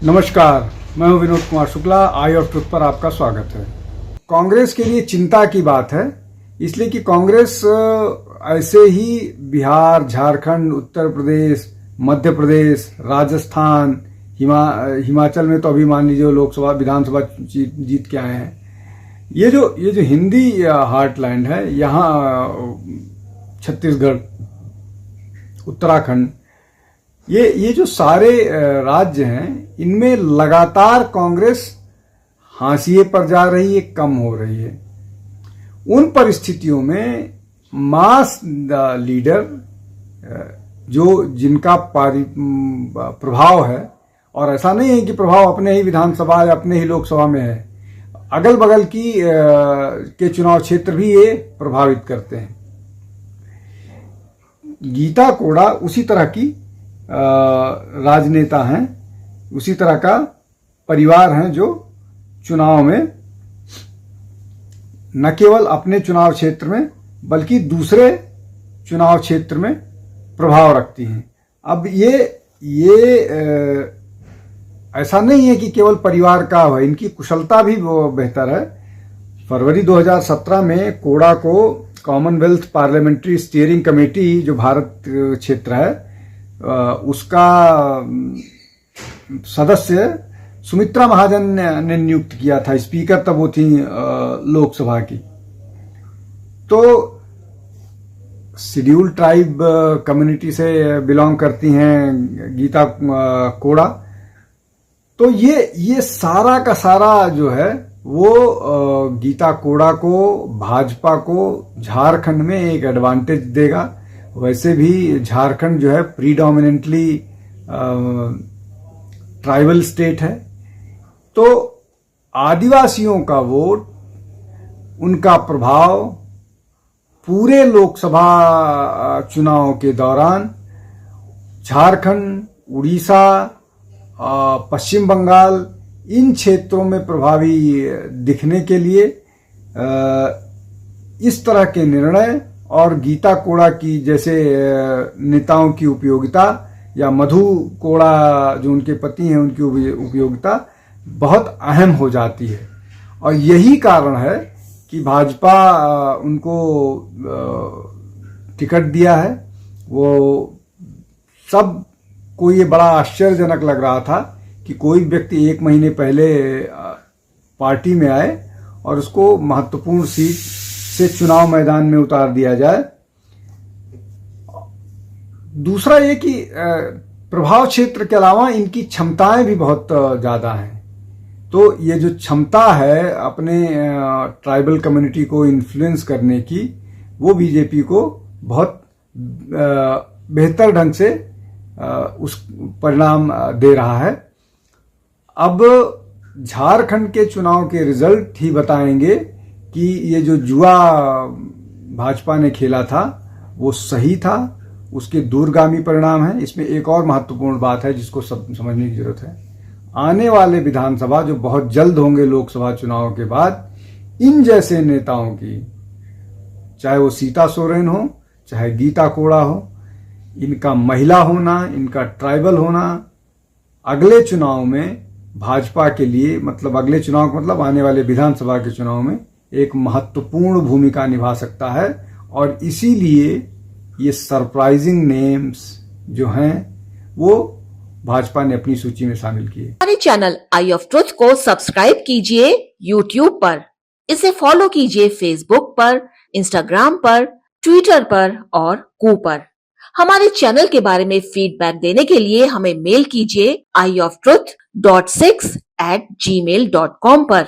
नमस्कार, मैं हूं विनोद कुमार शुक्ला। आई ऑफ ट्रुथ पर आपका स्वागत है। कांग्रेस के लिए चिंता की बात है, इसलिए कि कांग्रेस ऐसे ही बिहार, झारखंड, उत्तर प्रदेश, मध्य प्रदेश, राजस्थान, हिमाचल में तो अभी मान लीजिए लोकसभा विधानसभा जीत के आए हैं। ये जो हिंदी हार्टलैंड है, यहाँ छत्तीसगढ़, उत्तराखंड, ये जो सारे राज्य हैं, इनमें लगातार कांग्रेस हाशिए पर जा रही है, कम हो रही है। उन परिस्थितियों में मास लीडर जिनका प्रभाव है, और ऐसा नहीं है कि प्रभाव अपने ही विधानसभा या अपने ही लोकसभा में है, अगल बगल के चुनाव क्षेत्र भी ये प्रभावित करते हैं। गीता कोड़ा उसी तरह की राजनेता हैं, उसी तरह का परिवार हैं जो चुनाव में न केवल अपने चुनाव क्षेत्र में बल्कि दूसरे चुनाव क्षेत्र में प्रभाव रखती हैं। अब ये ऐसा नहीं है कि केवल परिवार का है, इनकी कुशलता भी बेहतर है। फरवरी 2017 में कोड़ा को कॉमनवेल्थ पार्लियामेंट्री स्टीयरिंग कमेटी, जो भारत क्षेत्र है, उसका सदस्य सुमित्रा महाजन ने नियुक्त किया था। स्पीकर तब वो थी लोकसभा की। तो शेड्यूल ट्राइब कम्युनिटी से बिलोंग करती हैं गीता कोड़ा। तो ये सारा का सारा जो है वो गीता कोड़ा को, भाजपा को झारखंड में एक एडवांटेज देगा। वैसे भी झारखंड जो है प्रीडोमिनेंटली ट्राइबल स्टेट है, तो आदिवासियों का वोट, उनका प्रभाव पूरे लोकसभा चुनाव के दौरान झारखंड, उड़ीसा, पश्चिम बंगाल, इन क्षेत्रों में प्रभावी दिखने के लिए इस तरह के निर्णय और गीता कोड़ा की जैसे नेताओं की उपयोगिता, या मधु कोड़ा जो उनके पति हैं उनकी उपयोगिता बहुत अहम हो जाती है। और यही कारण है कि भाजपा उनको टिकट दिया है। वो सब को ये बड़ा आश्चर्यजनक लग रहा था कि कोई व्यक्ति 1 महीने पहले पार्टी में आए और उसको महत्वपूर्ण सीट से चुनाव मैदान में उतार दिया जाए। दूसरा ये कि प्रभाव क्षेत्र के अलावा इनकी क्षमताएं भी बहुत ज्यादा हैं। तो ये जो क्षमता है अपने ट्राइबल कम्युनिटी को इन्फ्लुएंस करने की, वो बीजेपी को बहुत बेहतर ढंग से उस परिणाम दे रहा है। अब झारखंड के चुनाव के रिजल्ट ही बताएंगे कि ये जो जुआ भाजपा ने खेला था वो सही था, उसके दूरगामी परिणाम है। इसमें एक और महत्वपूर्ण बात है जिसको सब समझने की जरूरत है। आने वाले विधानसभा जो बहुत जल्द होंगे लोकसभा चुनाव के बाद, इन जैसे नेताओं की, चाहे वो सीता सोरेन हो, चाहे गीता कोड़ा हो, इनका महिला होना, इनका ट्राइबल होना अगले चुनाव में भाजपा के लिए, मतलब अगले चुनाव का मतलब आने वाले विधानसभा के चुनाव में एक महत्वपूर्ण भूमिका निभा सकता है। और इसीलिए ये सरप्राइजिंग नेम्स जो हैं वो भाजपा ने अपनी सूची में शामिल किए। हमारे चैनल आई ऑफ ट्रुथ को सब्सक्राइब कीजिए यूट्यूब पर, इसे फॉलो कीजिए फेसबुक पर, इंस्टाग्राम पर, ट्विटर पर और कू पर। हमारे चैनल के बारे में फीडबैक देने के लिए हमें मेल कीजिए ioftruth.6@gmail.com पर।